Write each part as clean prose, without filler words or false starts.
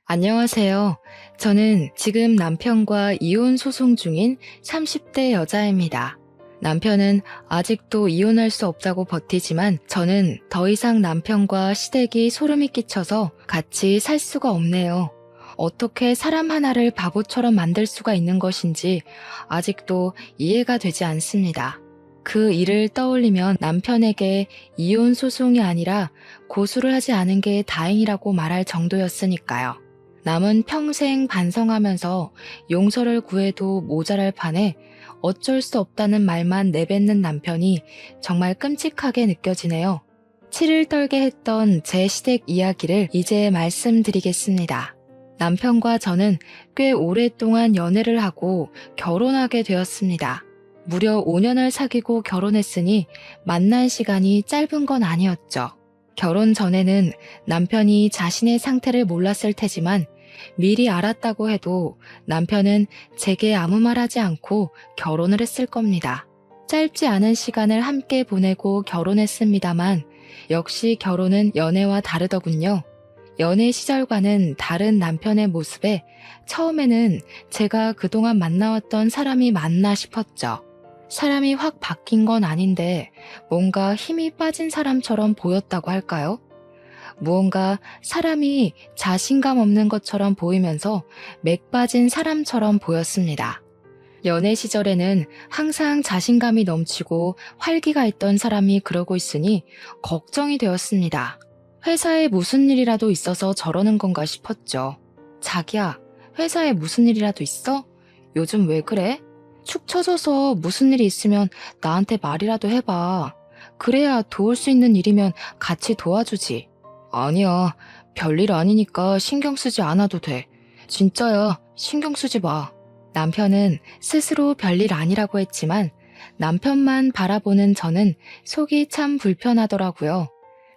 안녕하세요. 저는 지금 남편과 이혼 소송 중인 30대 여자입니다. 남편은 아직도 이혼할 수 없다고 버티지만 저는 더 이상 남편과 시댁이 소름이 끼쳐서 같이 살 수가 없네요. 어떻게 사람 하나를 바보처럼 만들 수가 있는 것인지 아직도 이해가 되지 않습니다. 그 일을 떠올리면 남편에게 이혼 소송이 아니라 고소를 하지 않은 게 다행이라고 말할 정도였으니까요. 남은 평생 반성하면서 용서를 구해도 모자랄 판에 어쩔 수 없다는 말만 내뱉는 남편이 정말 끔찍하게 느껴지네요. 치를 떨게 했던 제 시댁 이야기를 이제 말씀드리겠습니다. 남편과 저는 꽤 오랫동안 연애를 하고 결혼하게 되었습니다. 무려 5년을 사귀고 결혼했으니 만난 시간이 짧은 건 아니었죠. 결혼 전에는 남편이 자신의 상태를 몰랐을 테지만 미리 알았다고 해도 남편은 제게 아무 말하지 않고 결혼을 했을 겁니다. 짧지 않은 시간을 함께 보내고 결혼했습니다만 역시 결혼은 연애와 다르더군요. 연애 시절과는 다른 남편의 모습에 처음에는 제가 그동안 만나왔던 사람이 맞나 싶었죠. 사람이 확 바뀐 건 아닌데 뭔가 힘이 빠진 사람처럼 보였다고 할까요? 무언가 사람이 자신감 없는 것처럼 보이면서 맥 빠진 사람처럼 보였습니다. 연애 시절에는 항상 자신감이 넘치고 활기가 있던 사람이 그러고 있으니 걱정이 되었습니다. 회사에 무슨 일이라도 있어서 저러는 건가 싶었죠. 자기야, 회사에 무슨 일이라도 있어? 요즘 왜 그래? 축 처져서 무슨 일이 있으면 나한테 말이라도 해봐. 그래야 도울 수 있는 일이면 같이 도와주지. 아니야, 별일 아니니까 신경 쓰지 않아도 돼. 진짜야, 신경 쓰지 마. 남편은 스스로 별일 아니라고 했지만 남편만 바라보는 저는 속이 참 불편하더라고요.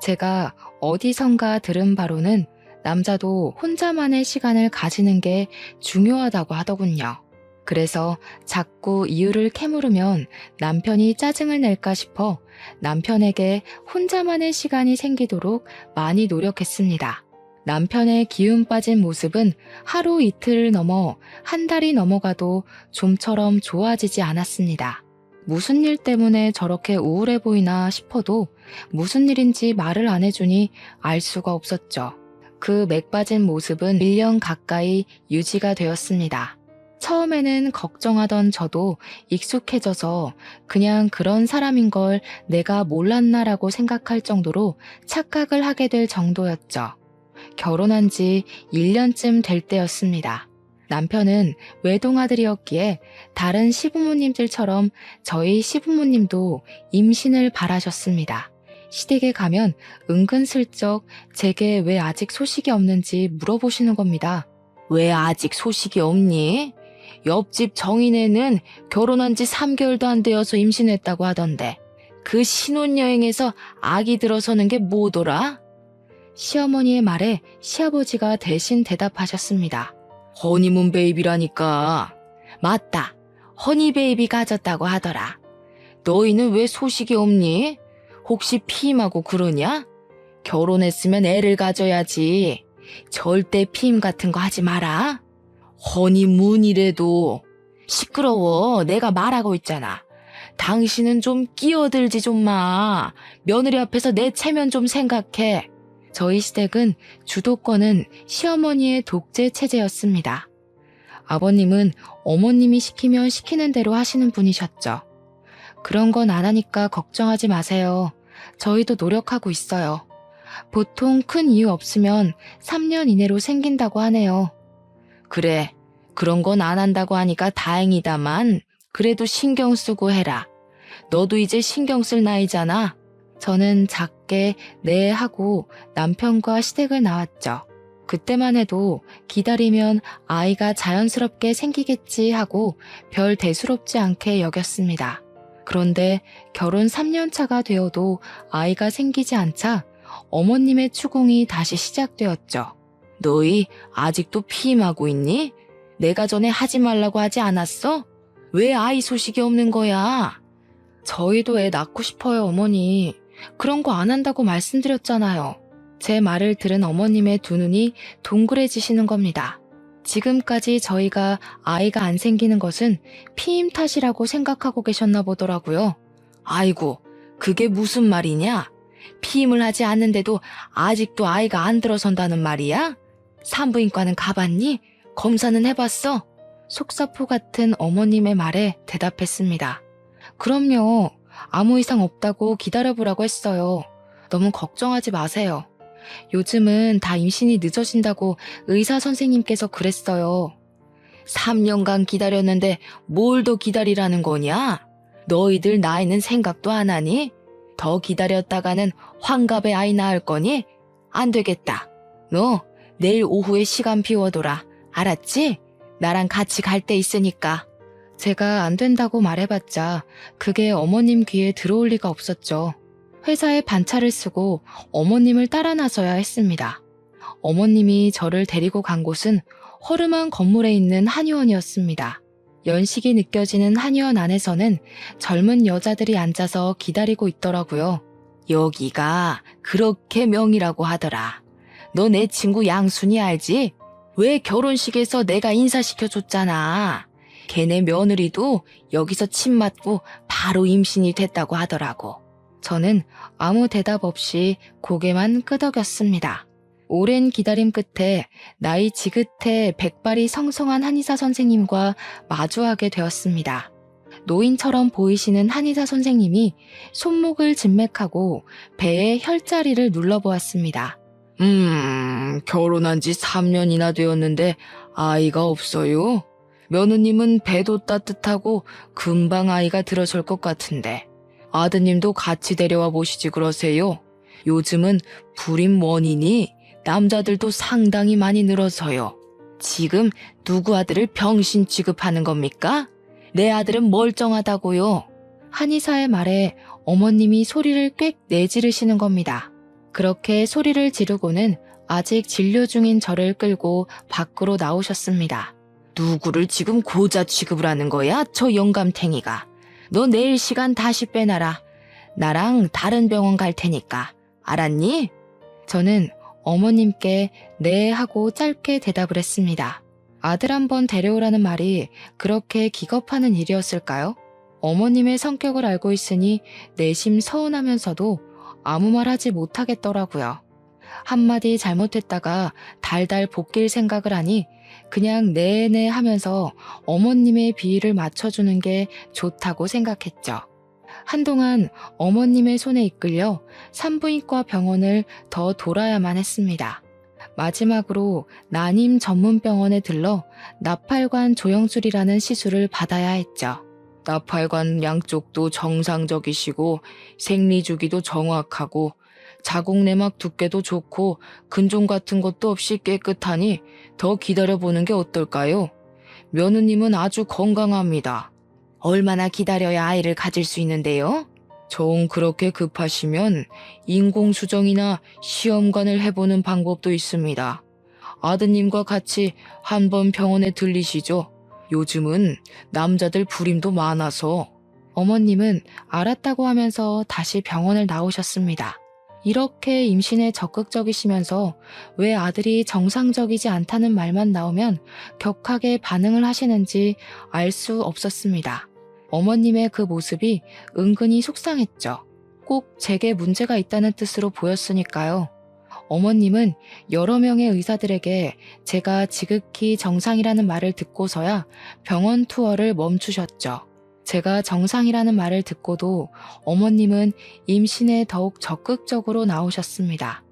제가 어디선가 들은 바로는 남자도 혼자만의 시간을 가지는 게 중요하다고 하더군요. 그래서 자꾸 이유를 캐물으면 남편이 짜증을 낼까 싶어 남편에게 혼자만의 시간이 생기도록 많이 노력했습니다. 남편의 기운 빠진 모습은 하루 이틀을 넘어 한 달이 넘어가도 좀처럼 좋아지지 않았습니다. 무슨 일 때문에 저렇게 우울해 보이나 싶어도 무슨 일인지 말을 안 해주니 알 수가 없었죠. 그 맥 빠진 모습은 1년 가까이 유지가 되었습니다. 처음에는 걱정하던 저도 익숙해져서 그냥 그런 사람인 걸 내가 몰랐나라고 생각할 정도로 착각을 하게 될 정도였죠. 결혼한 지 1년쯤 될 때였습니다. 남편은 외동아들이었기에 다른 시부모님들처럼 저희 시부모님도 임신을 바라셨습니다. 시댁에 가면 은근슬쩍 제게 왜 아직 소식이 없는지 물어보시는 겁니다. 왜 아직 소식이 없니? 옆집 정인애는 결혼한 지 3개월도 안 되어서 임신했다고 하던데 그 신혼여행에서 아기 들어서는 게 뭐더라? 시어머니의 말에 시아버지가 대신 대답하셨습니다. 허니문 베이비라니까. 맞다. 허니 베이비 가졌다고 하더라. 너희는 왜 소식이 없니? 혹시 피임하고 그러냐? 결혼했으면 애를 가져야지. 절대 피임 같은 거 하지 마라. 허니문이래도. 시끄러워. 내가 말하고 있잖아. 당신은 좀 끼어들지 좀 마. 며느리 앞에서 내 체면 좀 생각해. 저희 시댁은 주도권은 시어머니의 독재 체제였습니다. 아버님은 어머님이 시키면 시키는 대로 하시는 분이셨죠. 그런 건 안 하니까 걱정하지 마세요. 저희도 노력하고 있어요. 보통 큰 이유 없으면 3년 이내로 생긴다고 하네요. 그래, 그런 건 안 한다고 하니까 다행이다만 그래도 신경 쓰고 해라. 너도 이제 신경 쓸 나이잖아. 저는 작게 네 하고 남편과 시댁을 나왔죠. 그때만 해도 기다리면 아이가 자연스럽게 생기겠지 하고 별 대수롭지 않게 여겼습니다. 그런데 결혼 3년 차가 되어도 아이가 생기지 않자 어머님의 추궁이 다시 시작되었죠. 너희 아직도 피임하고 있니? 내가 전에 하지 말라고 하지 않았어? 왜 아이 소식이 없는 거야? 저희도 애 낳고 싶어요, 어머니. 그런 거 안 한다고 말씀드렸잖아요. 제 말을 들은 어머님의 두 눈이 동그래지시는 겁니다. 지금까지 저희가 아이가 안 생기는 것은 피임 탓이라고 생각하고 계셨나 보더라고요. 아이고, 그게 무슨 말이냐? 피임을 하지 않는데도 아직도 아이가 안 들어선다는 말이야? 산부인과는 가봤니? 검사는 해봤어? 속사포 같은 어머님의 말에 대답했습니다. 그럼요. 아무 이상 없다고 기다려보라고 했어요. 너무 걱정하지 마세요. 요즘은 다 임신이 늦어진다고 의사 선생님께서 그랬어요. 3년간 기다렸는데 뭘 더 기다리라는 거냐? 너희들 나이는 생각도 안 하니? 더 기다렸다가는 환갑에 아이 낳을 거니? 안 되겠다. 너 내일 오후에 시간 비워둬라. 알았지? 나랑 같이 갈 데 있으니까. 제가 안 된다고 말해봤자 그게 어머님 귀에 들어올 리가 없었죠. 회사에 반차를 쓰고 어머님을 따라 나서야 했습니다. 어머님이 저를 데리고 간 곳은 허름한 건물에 있는 한의원이었습니다. 연식이 느껴지는 한의원 안에서는 젊은 여자들이 앉아서 기다리고 있더라고요. 여기가 그렇게 명이라고 하더라. 너 내 친구 양순이 알지? 왜 결혼식에서 내가 인사시켜줬잖아. 걔네 며느리도 여기서 침 맞고 바로 임신이 됐다고 하더라고. 저는 아무 대답 없이 고개만 끄덕였습니다. 오랜 기다림 끝에 나이 지긋해 백발이 성성한 한의사 선생님과 마주하게 되었습니다. 노인처럼 보이시는 한의사 선생님이 손목을 진맥하고 배에 혈자리를 눌러보았습니다. 결혼한 지 3년이나 되었는데 아이가 없어요? 며느님은 배도 따뜻하고 금방 아이가 들어설 것 같은데 아드님도 같이 데려와 보시지 그러세요. 요즘은 불임 원인이 남자들도 상당히 많이 늘어서요. 지금 누구 아들을 병신 취급하는 겁니까? 내 아들은 멀쩡하다고요. 한의사의 말에 어머님이 소리를 꽥 내지르시는 겁니다. 그렇게 소리를 지르고는 아직 진료 중인 저를 끌고 밖으로 나오셨습니다. 누구를 지금 고자 취급을 하는 거야? 저 영감탱이가. 너 내일 시간 다시 빼놔라. 나랑 다른 병원 갈 테니까. 알았니? 저는 어머님께 네 하고 짧게 대답을 했습니다. 아들 한번 데려오라는 말이 그렇게 기겁하는 일이었을까요? 어머님의 성격을 알고 있으니 내심 서운하면서도 아무 말 하지 못하겠더라고요. 한마디 잘못했다가 달달 볶일 생각을 하니 그냥 네네 하면서 어머님의 비위를 맞춰주는 게 좋다고 생각했죠. 한동안 어머님의 손에 이끌려 산부인과 병원을 더 돌아야만 했습니다. 마지막으로 난임 전문병원에 들러 나팔관 조영술이라는 시술을 받아야 했죠. 나팔관 양쪽도 정상적이시고 생리주기도 정확하고 자궁내막 두께도 좋고 근종 같은 것도 없이 깨끗하니 더 기다려보는 게 어떨까요? 며느님은 아주 건강합니다. 얼마나 기다려야 아이를 가질 수 있는데요? 정 그렇게 급하시면 인공수정이나 시험관을 해보는 방법도 있습니다. 아드님과 같이 한번 병원에 들리시죠. 요즘은 남자들 불임도 많아서. 어머님은 알았다고 하면서 다시 병원을 나오셨습니다. 이렇게 임신에 적극적이시면서 왜 아들이 정상적이지 않다는 말만 나오면 격하게 반응을 하시는지 알 수 없었습니다. 어머님의 그 모습이 은근히 속상했죠. 꼭 제게 문제가 있다는 뜻으로 보였으니까요. 어머님은 여러 명의 의사들에게 제가 지극히 정상이라는 말을 듣고서야 병원 투어를 멈추셨죠. 제가 정상이라는 말을 듣고도 어머님은 임신에 더욱 적극적으로 나오셨습니다.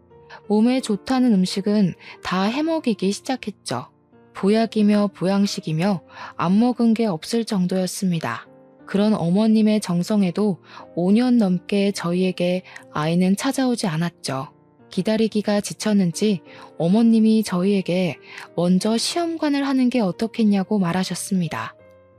몸에 좋다는 음식은 다 해먹이기 시작했죠. 보약이며 보양식이며 안 먹은 게 없을 정도였습니다. 그런 어머님의 정성에도 5년 넘게 저희에게 아이는 찾아오지 않았죠. 기다리기가 지쳤는지 어머님이 저희에게 먼저 시험관을 하는 게 어떻겠냐고 말하셨습니다.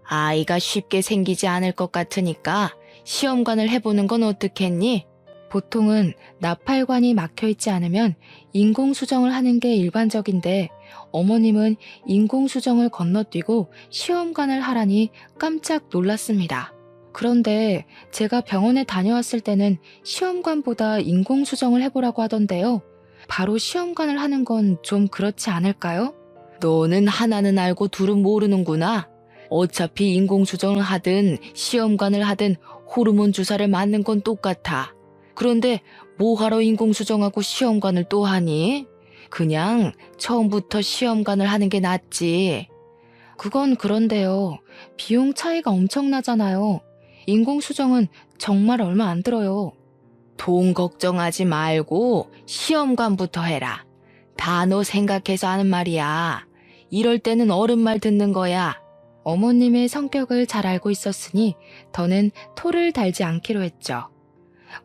아이가 쉽게 생기지 않을 것 같으니까 시험관을 해보는 건 어떻겠니? 보통은 나팔관이 막혀있지 않으면 인공수정을 하는 게 일반적인데 어머님은 인공수정을 건너뛰고 시험관을 하라니 깜짝 놀랐습니다. 그런데 제가 병원에 다녀왔을 때는 시험관보다 인공수정을 해보라고 하던데요. 바로 시험관을 하는 건 좀 그렇지 않을까요? 너는 하나는 알고 둘은 모르는구나. 어차피 인공수정을 하든 시험관을 하든 호르몬 주사를 맞는 건 똑같아. 그런데 뭐하러 인공수정하고 시험관을 또 하니? 그냥 처음부터 시험관을 하는 게 낫지. 그건 그런데요. 비용 차이가 엄청나잖아요. 인공수정은 정말 얼마 안 들어요. 돈 걱정하지 말고 시험관부터 해라. 다 너 생각해서 하는 말이야. 이럴 때는 어른 말 듣는 거야. 어머님의 성격을 잘 알고 있었으니 더는 토를 달지 않기로 했죠.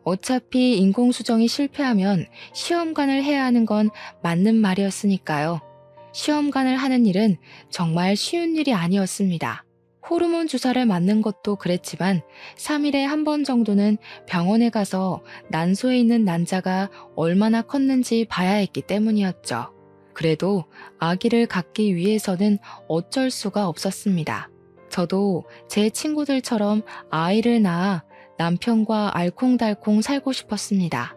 어차피 인공수정이 실패하면 시험관을 해야 하는 건 맞는 말이었으니까요. 시험관을 하는 일은 정말 쉬운 일이 아니었습니다. 호르몬 주사를 맞는 것도 그랬지만 3일에 한 번 정도는 병원에 가서 난소에 있는 난자가 얼마나 컸는지 봐야 했기 때문이었죠. 그래도 아기를 갖기 위해서는 어쩔 수가 없었습니다. 저도 제 친구들처럼 아이를 낳아 남편과 알콩달콩 살고 싶었습니다.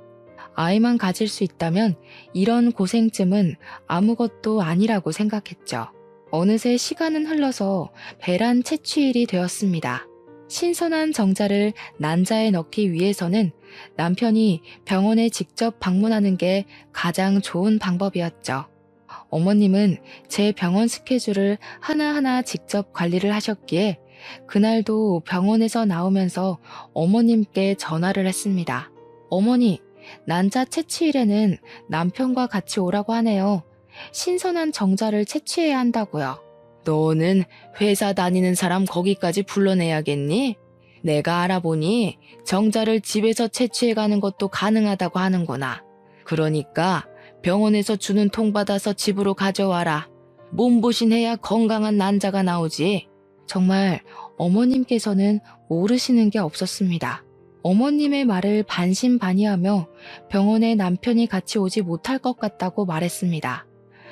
아이만 가질 수 있다면 이런 고생쯤은 아무것도 아니라고 생각했죠. 어느새 시간은 흘러서 배란 채취일이 되었습니다. 신선한 정자를 난자에 넣기 위해서는 남편이 병원에 직접 방문하는 게 가장 좋은 방법이었죠. 어머님은 제 병원 스케줄을 하나하나 직접 관리를 하셨기에 그날도 병원에서 나오면서 어머님께 전화를 했습니다. 어머니, 난자 채취일에는 남편과 같이 오라고 하네요. 신선한 정자를 채취해야 한다고요. 너는 회사 다니는 사람 거기까지 불러내야겠니? 내가 알아보니 정자를 집에서 채취해가는 것도 가능하다고 하는구나. 그러니까 병원에서 주는 통 받아서 집으로 가져와라. 몸보신해야 건강한 난자가 나오지. 정말 어머님께서는 모르시는 게 없었습니다. 어머님의 말을 반신반의하며 병원에 남편이 같이 오지 못할 것 같다고 말했습니다.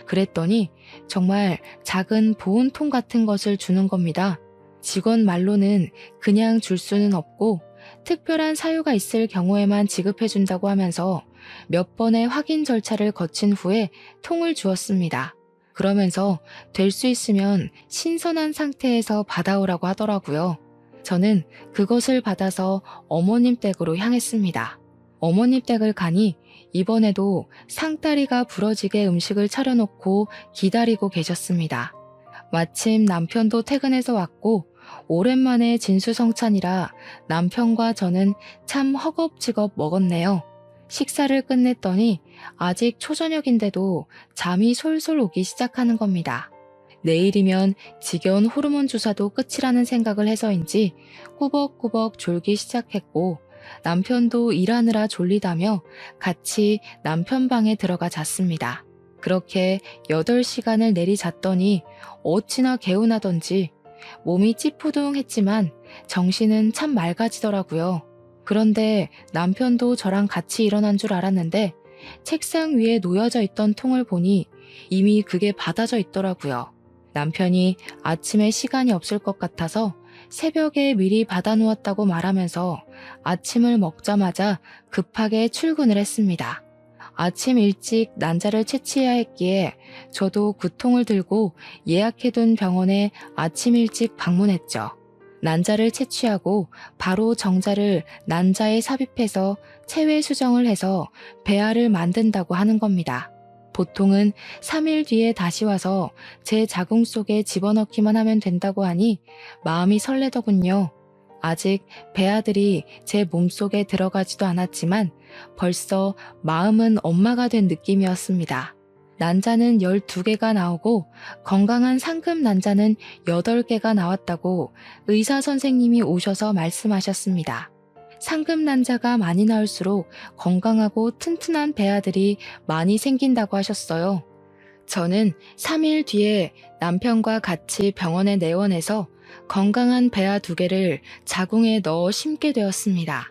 그랬더니 정말 작은 보온통 같은 것을 주는 겁니다. 직원 말로는 그냥 줄 수는 없고 특별한 사유가 있을 경우에만 지급해준다고 하면서 몇 번의 확인 절차를 거친 후에 통을 주었습니다. 그러면서 될 수 있으면 신선한 상태에서 받아오라고 하더라고요. 저는 그것을 받아서 어머님 댁으로 향했습니다. 어머님 댁을 가니 이번에도 상다리가 부러지게 음식을 차려놓고 기다리고 계셨습니다. 마침 남편도 퇴근해서 왔고 오랜만에 진수성찬이라 남편과 저는 참 허겁지겁 먹었네요. 식사를 끝냈더니 아직 초저녁인데도 잠이 솔솔 오기 시작하는 겁니다. 내일이면 지겨운 호르몬 주사도 끝이라는 생각을 해서인지 꾸벅꾸벅 졸기 시작했고 남편도 일하느라 졸리다며 같이 남편 방에 들어가 잤습니다. 그렇게 8시간을 내리 잤더니 어찌나 개운하던지 몸이 찌푸둥했지만 정신은 참 맑아지더라고요. 그런데 남편도 저랑 같이 일어난 줄 알았는데 책상 위에 놓여져 있던 통을 보니 이미 그게 받아져 있더라고요. 남편이 아침에 시간이 없을 것 같아서 새벽에 미리 받아놓았다고 말하면서 아침을 먹자마자 급하게 출근을 했습니다. 아침 일찍 난자를 채취해야 했기에 저도 그 통을 들고 예약해둔 병원에 아침 일찍 방문했죠. 난자를 채취하고 바로 정자를 난자에 삽입해서 체외 수정을 해서 배아를 만든다고 하는 겁니다. 보통은 3일 뒤에 다시 와서 제 자궁 속에 집어넣기만 하면 된다고 하니 마음이 설레더군요. 아직 배아들이 제 몸속에 들어가지도 않았지만 벌써 마음은 엄마가 된 느낌이었습니다. 난자는 12개가 나오고 건강한 상급 난자는 8개가 나왔다고 의사 선생님이 오셔서 말씀하셨습니다. 상급 난자가 많이 나올수록 건강하고 튼튼한 배아들이 많이 생긴다고 하셨어요. 저는 3일 뒤에 남편과 같이 병원에 내원해서 건강한 배아 2개를 자궁에 넣어 심게 되었습니다.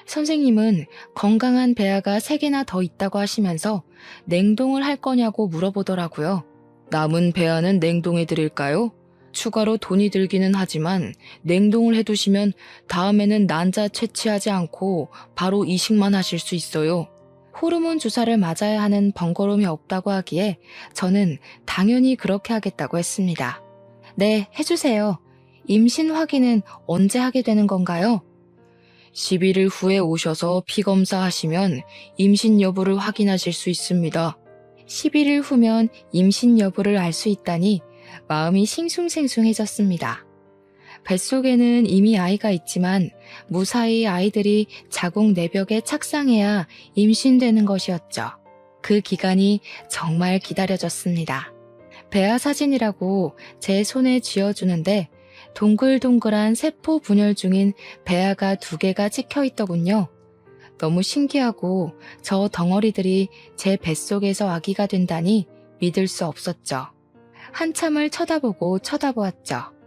선생님은 건강한 배아가 3개나 더 있다고 하시면서 냉동을 할 거냐고 물어보더라고요. 남은 배아는 냉동해 드릴까요? 추가로 돈이 들기는 하지만 냉동을 해두시면 다음에는 난자 채취하지 않고 바로 이식만 하실 수 있어요. 호르몬 주사를 맞아야 하는 번거로움이 없다고 하기에 저는 당연히 그렇게 하겠다고 했습니다. 네, 해주세요. 임신 확인은 언제 하게 되는 건가요? 11일 후에 오셔서 피검사 하시면 임신 여부를 확인하실 수 있습니다. 11일 후면 임신 여부를 알 수 있다니 마음이 싱숭생숭해졌습니다. 뱃속에는 이미 아이가 있지만 무사히 아이들이 자궁 내벽에 착상해야 임신되는 것이었죠. 그 기간이 정말 기다려졌습니다. 배아 사진이라고 제 손에 쥐어주는데 동글동글한 세포 분열 중인 배아가 2개가 찍혀 있더군요. 너무 신기하고 저 덩어리들이 제 뱃속에서 아기가 된다니 믿을 수 없었죠. 한참을 쳐다보았죠.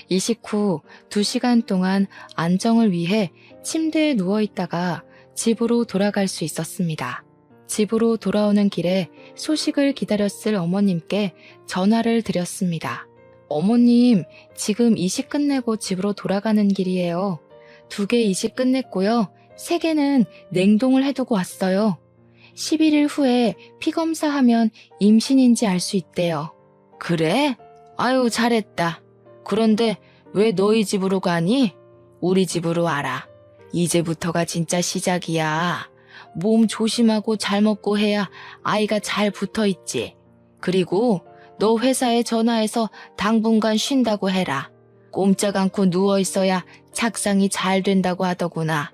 이식 후 2시간 동안 안정을 위해 침대에 누워있다가 집으로 돌아갈 수 있었습니다. 집으로 돌아오는 길에 소식을 기다렸을 어머님께 전화를 드렸습니다. 어머님, 지금 이식 끝내고 집으로 돌아가는 길이에요. 2개 이식 끝냈고요. 3개는 냉동을 해두고 왔어요. 11일 후에 피검사하면 임신인지 알 수 있대요. 그래? 아유, 잘했다. 그런데 왜 너희 집으로 가니? 우리 집으로 와라. 이제부터가 진짜 시작이야. 몸 조심하고 잘 먹고 해야 아이가 잘 붙어있지. 그리고 너 회사에 전화해서 당분간 쉰다고 해라. 꼼짝 않고 누워있어야 착상이 잘 된다고 하더구나.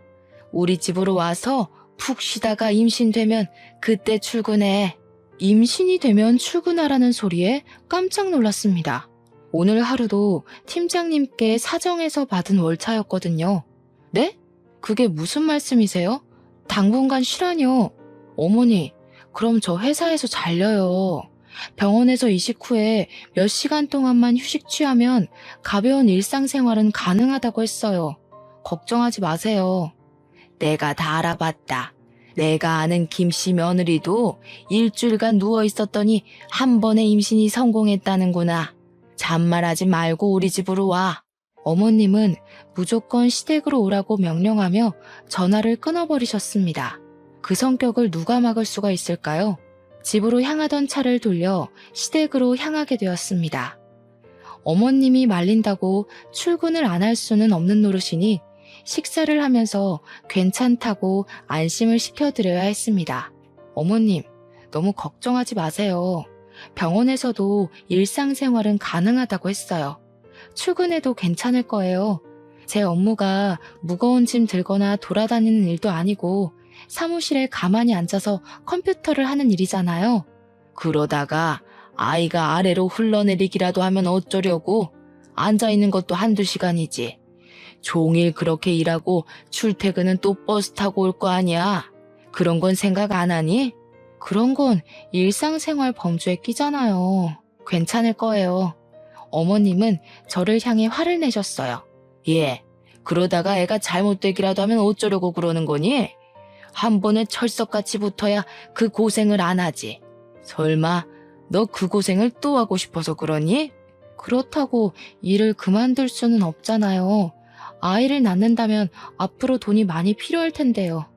우리 집으로 와서 푹 쉬다가 임신되면 그때 출근해. 임신이 되면 출근하라는 소리에 깜짝 놀랐습니다. 오늘 하루도 팀장님께 사정해서 받은 월차였거든요. 네? 그게 무슨 말씀이세요? 당분간 쉬라뇨. 어머니, 그럼 저 회사에서 잘려요. 병원에서 이식 후에 몇 시간 동안만 휴식 취하면 가벼운 일상생활은 가능하다고 했어요. 걱정하지 마세요. 내가 다 알아봤다. 내가 아는 김씨 며느리도 일주일간 누워있었더니 한 번에 임신이 성공했다는구나. 잔말하지 말고 우리 집으로 와. 어머님은 무조건 시댁으로 오라고 명령하며 전화를 끊어버리셨습니다. 그 성격을 누가 막을 수가 있을까요? 집으로 향하던 차를 돌려 시댁으로 향하게 되었습니다. 어머님이 말린다고 출근을 안 할 수는 없는 노릇이니 식사를 하면서 괜찮다고 안심을 시켜드려야 했습니다. 어머님, 너무 걱정하지 마세요. 병원에서도 일상생활은 가능하다고 했어요. 출근해도 괜찮을 거예요. 제 업무가 무거운 짐 들거나 돌아다니는 일도 아니고 사무실에 가만히 앉아서 컴퓨터를 하는 일이잖아요. 그러다가 아이가 아래로 흘러내리기라도 하면 어쩌려고? 앉아있는 것도 1~2시간이지. 종일 그렇게 일하고 출퇴근은 또 버스 타고 올 거 아니야. 그런 건 생각 안 하니? 그런 건 일상생활 범주에 끼잖아요. 괜찮을 거예요. 어머님은 저를 향해 화를 내셨어요. 예, 그러다가 애가 잘못되기라도 하면 어쩌려고 그러는 거니? 한 번에 철석같이 붙어야 그 고생을 안 하지. 설마 너 그 고생을 또 하고 싶어서 그러니? 그렇다고 일을 그만둘 수는 없잖아요. 아이를 낳는다면 앞으로 돈이 많이 필요할 텐데요.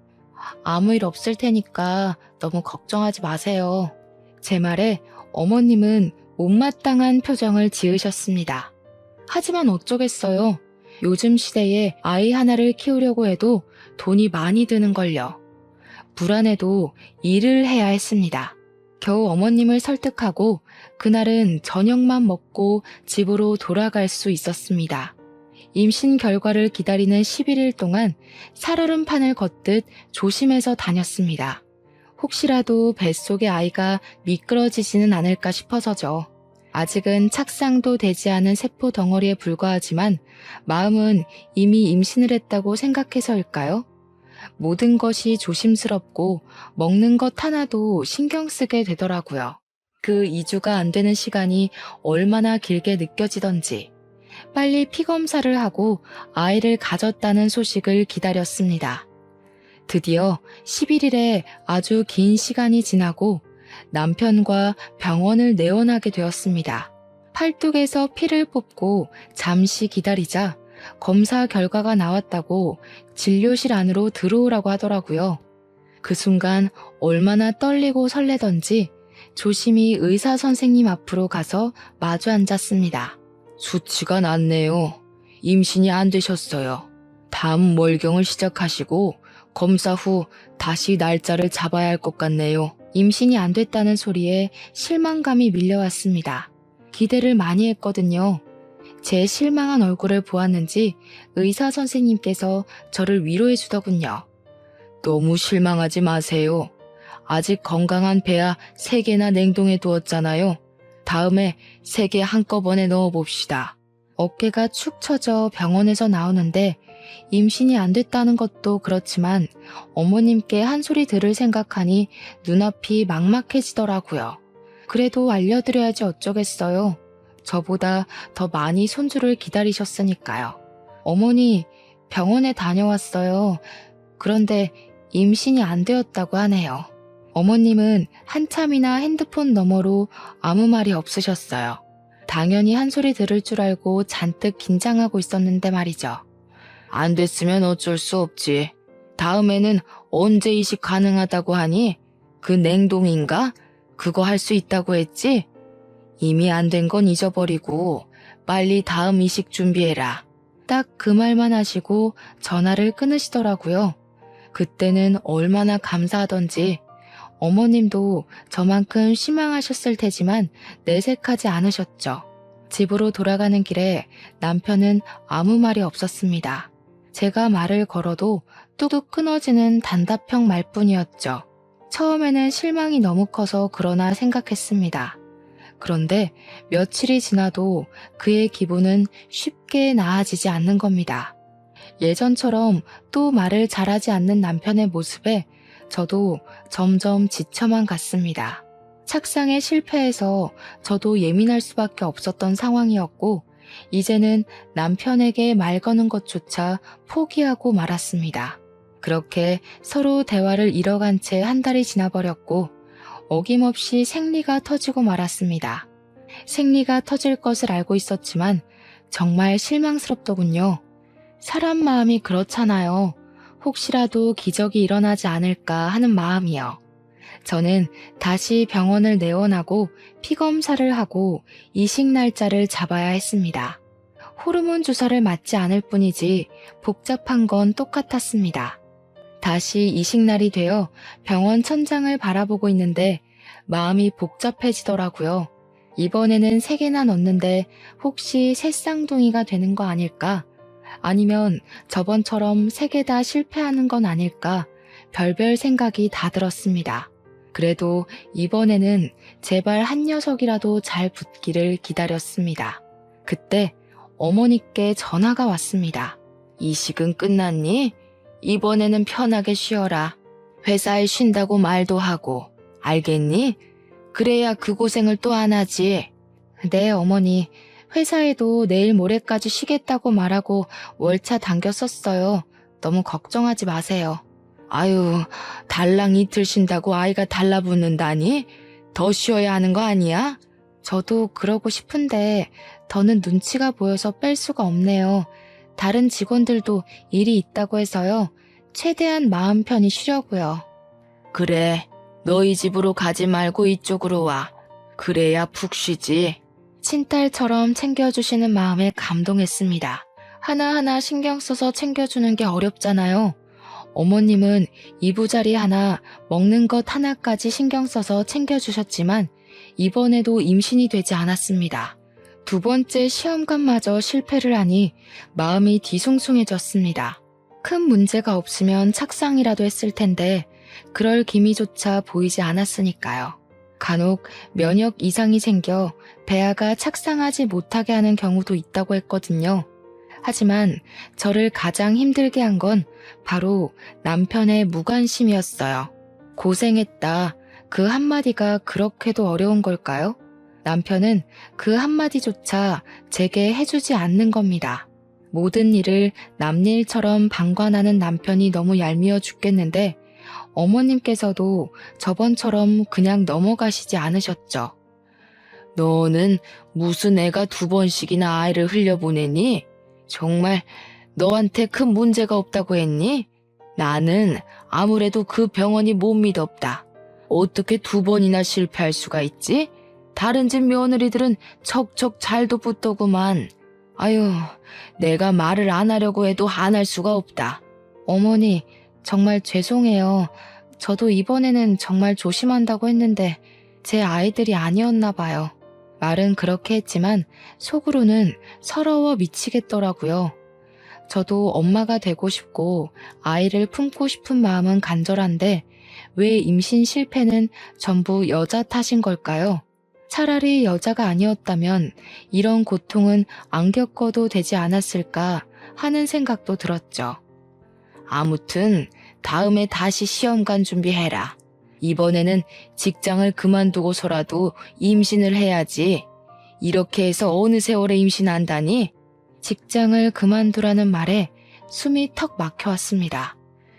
아무 일 없을 테니까 너무 걱정하지 마세요. 제 말에 어머님은 못마땅한 표정을 지으셨습니다. 하지만 어쩌겠어요. 요즘 시대에 아이 하나를 키우려고 해도 돈이 많이 드는걸요. 불안해도 일을 해야 했습니다. 겨우 어머님을 설득하고 그날은 저녁만 먹고 집으로 돌아갈 수 있었습니다. 임신 결과를 기다리는 11일 동안 살얼음판을 걷듯 조심해서 다녔습니다. 혹시라도 뱃속의 아이가 미끄러지지는 않을까 싶어서죠. 아직은 착상도 되지 않은 세포 덩어리에 불과하지만 마음은 이미 임신을 했다고 생각해서일까요? 모든 것이 조심스럽고 먹는 것 하나도 신경 쓰게 되더라고요. 그 2주가 안 되는 시간이 얼마나 길게 느껴지던지 빨리 피검사를 하고 아이를 가졌다는 소식을 기다렸습니다. 드디어 11일에 아주 긴 시간이 지나고 남편과 병원을 내원하게 되었습니다. 팔뚝에서 피를 뽑고 잠시 기다리자 검사 결과가 나왔다고 진료실 안으로 들어오라고 하더라고요. 그 순간 얼마나 떨리고 설레던지 조심히 의사 선생님 앞으로 가서 마주 앉았습니다. 수치가 낮네요. 임신이 안 되셨어요. 다음 월경을 시작하시고 검사 후 다시 날짜를 잡아야 할 것 같네요. 임신이 안 됐다는 소리에 실망감이 밀려왔습니다. 기대를 많이 했거든요. 제 실망한 얼굴을 보았는지 의사 선생님께서 저를 위로해 주더군요. 너무 실망하지 마세요. 아직 건강한 배야 3개나 냉동해 두었잖아요. 다음에 3개 한꺼번에 넣어봅시다. 어깨가 축 처져 병원에서 나오는데 임신이 안 됐다는 것도 그렇지만 어머님께 한 소리 들을 생각하니 눈앞이 막막해지더라고요. 그래도 알려드려야지 어쩌겠어요. 저보다 더 많이 손주를 기다리셨으니까요. 어머니, 병원에 다녀왔어요. 그런데 임신이 안 되었다고 하네요. 어머님은 한참이나 핸드폰 너머로 아무 말이 없으셨어요. 당연히 한 소리 들을 줄 알고 잔뜩 긴장하고 있었는데 말이죠. 안 됐으면 어쩔 수 없지. 다음에는 언제 이식 가능하다고 하니? 그 냉동인가? 그거 할 수 있다고 했지? 이미 안 된 건 잊어버리고 빨리 다음 이식 준비해라. 딱 그 말만 하시고 전화를 끊으시더라고요. 그때는 얼마나 감사하던지 어머님도 저만큼 실망하셨을 테지만 내색하지 않으셨죠. 집으로 돌아가는 길에 남편은 아무 말이 없었습니다. 제가 말을 걸어도 뚝뚝 끊어지는 단답형 말뿐이었죠. 처음에는 실망이 너무 커서 그러나 생각했습니다. 그런데 며칠이 지나도 그의 기분은 쉽게 나아지지 않는 겁니다. 예전처럼 또 말을 잘하지 않는 남편의 모습에 저도 점점 지쳐만 갔습니다. 착상에 실패해서 저도 예민할 수밖에 없었던 상황이었고 이제는 남편에게 말 거는 것조차 포기하고 말았습니다. 그렇게 서로 대화를 잃어간 채 한 달이 지나버렸고 어김없이 생리가 터지고 말았습니다. 생리가 터질 것을 알고 있었지만 정말 실망스럽더군요. 사람 마음이 그렇잖아요. 혹시라도 기적이 일어나지 않을까 하는 마음이요. 저는 다시 병원을 내원하고 피검사를 하고 이식 날짜를 잡아야 했습니다. 호르몬 주사를 맞지 않을 뿐이지 복잡한 건 똑같았습니다. 다시 이식날이 되어 병원 천장을 바라보고 있는데 마음이 복잡해지더라고요. 이번에는 3개나 넣는데 혹시 새쌍둥이가 되는 거 아닐까? 아니면 저번처럼 3개 다 실패하는 건 아닐까? 별별 생각이 다 들었습니다. 그래도 이번에는 제발 한 녀석이라도 잘 붙기를 기다렸습니다. 그때 어머니께 전화가 왔습니다. 이식은 끝났니? 이번에는 편하게 쉬어라. 회사에 쉰다고 말도 하고. 알겠니? 그래야 그 고생을 또 안 하지. 네, 어머니. 회사에도 내일 모레까지 쉬겠다고 말하고 월차 당겼었어요. 너무 걱정하지 마세요. 아유, 달랑 이틀 쉰다고 아이가 달라붙는다니? 더 쉬어야 하는 거 아니야? 저도 그러고 싶은데 더는 눈치가 보여서 뺄 수가 없네요. 다른 직원들도 일이 있다고 해서요. 최대한 마음 편히 쉬려고요. 그래, 너희 집으로 가지 말고 이쪽으로 와. 그래야 푹 쉬지. 친딸처럼 챙겨주시는 마음에 감동했습니다. 하나하나 신경 써서 챙겨주는 게 어렵잖아요. 어머님은 이부자리 하나, 먹는 것 하나까지 신경 써서 챙겨주셨지만 이번에도 임신이 되지 않았습니다. 2번째 시험관마저 실패를 하니 마음이 뒤숭숭해졌습니다. 큰 문제가 없으면 착상이라도 했을 텐데 그럴 기미조차 보이지 않았으니까요. 간혹 면역 이상이 생겨 배아가 착상하지 못하게 하는 경우도 있다고 했거든요. 하지만 저를 가장 힘들게 한 건 바로 남편의 무관심이었어요. 고생했다. 그 한마디가 그렇게도 어려운 걸까요? 남편은 그 한마디조차 제게 해주지 않는 겁니다. 모든 일을 남일처럼 방관하는 남편이 너무 얄미워 죽겠는데 어머님께서도 저번처럼 그냥 넘어가시지 않으셨죠. 너는 무슨 애가 2번씩이나 아이를 흘려보내니? 정말 너한테 큰 문제가 없다고 했니? 나는 아무래도 그 병원이 못 믿었다. 어떻게 2번이나 실패할 수가 있지? 다른 집 며느리들은 척척 잘도 붙더구만. 아유, 내가 말을 안 하려고 해도 안 할 수가 없다. 어머니, 정말 죄송해요. 저도 이번에는 정말 조심한다고 했는데 제 아이들이 아니었나 봐요. 말은 그렇게 했지만 속으로는 서러워 미치겠더라고요. 저도 엄마가 되고 싶고 아이를 품고 싶은 마음은 간절한데 왜 임신 실패는 전부 여자 탓인 걸까요? 차라리 여자가 아니었다면 이런 고통은 안 겪어도 되지 않았을까 하는 생각도 들었죠. 아무튼 다음에 다시 시험관 준비해라. 이번에는 직장을 그만두고서라도 임신을 해야지. 이렇게 해서 어느 세월에 임신한다니? 직장을 그만두라는 말에 숨이 턱 막혀왔습니다.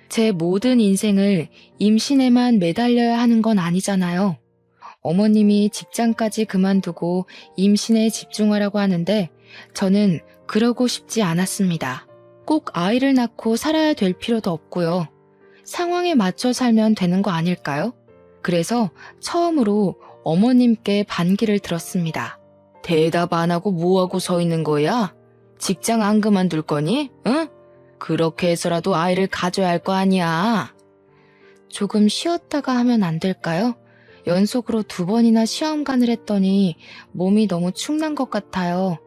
제 모든 인생을 임신에만 매달려야 하는 건 아니잖아요. 어머님이 직장까지 그만두고 임신에 집중하라고 하는데 저는 그러고 싶지 않았습니다. 꼭 아이를 낳고 살아야 될 필요도 없고요. 상황에 맞춰 살면 되는 거 아닐까요? 그래서 처음으로 어머님께 반기를 들었습니다. 대답 안 하고 뭐하고 서 있는 거야? 직장 안 그만둘 거니? 응? 그렇게 해서라도 아이를 가져야 할 거 아니야. 조금 쉬었다가 하면 안 될까요? 연속으로 2번이나 시험관을 했더니 몸이 너무 축난 것 같아요.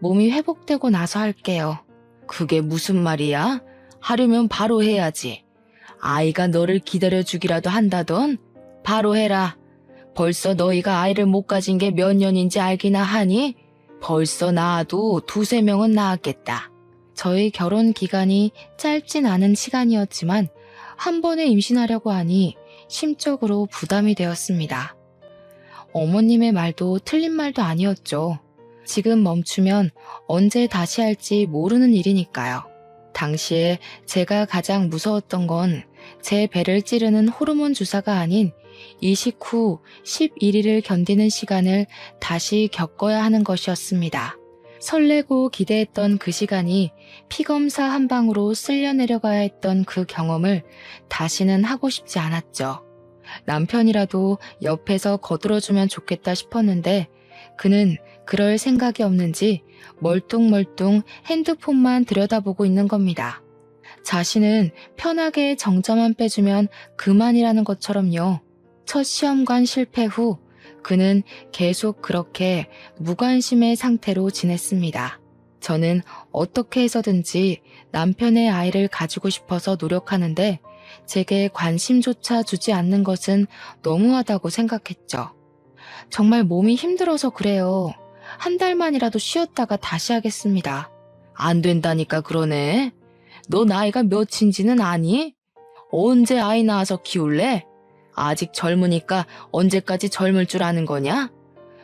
몸이 회복되고 나서 할게요. 그게 무슨 말이야? 하려면 바로 해야지. 아이가 너를 기다려주기라도 한다던? 바로 해라. 벌써 너희가 아이를 못 가진 게 몇 년인지 알기나 하니? 벌써 낳아도 2-3명은 낳았겠다. 저희 결혼 기간이 짧진 않은 시간이었지만 한 번에 임신하려고 하니 심적으로 부담이 되었습니다. 어머님의 말도 틀린 말도 아니었죠. 지금 멈추면 언제 다시 할지 모르는 일이니까요. 당시에 제가 가장 무서웠던 건 제 배를 찌르는 호르몬 주사가 아닌 이식 후 11일을 견디는 시간을 다시 겪어야 하는 것이었습니다. 설레고 기대했던 그 시간이 피검사 한 방으로 쓸려 내려가야 했던 그 경험을 다시는 하고 싶지 않았죠. 남편이라도 옆에서 거들어주면 좋겠다 싶었는데 그는 그럴 생각이 없는지 멀뚱멀뚱 핸드폰만 들여다보고 있는 겁니다. 자신은 편하게 정자만 빼주면 그만이라는 것처럼요. 첫 시험관 실패 후 그는 계속 그렇게 무관심의 상태로 지냈습니다. 저는 어떻게 해서든지 남편의 아이를 가지고 싶어서 노력하는데 제게 관심조차 주지 않는 것은 너무하다고 생각했죠. 정말 몸이 힘들어서 그래요. 한 달만이라도 쉬었다가 다시 하겠습니다. 안 된다니까 그러네. 너 나이가 몇인지는 아니? 언제 아이 낳아서 키울래? 아직 젊으니까 언제까지 젊을 줄 아는 거냐?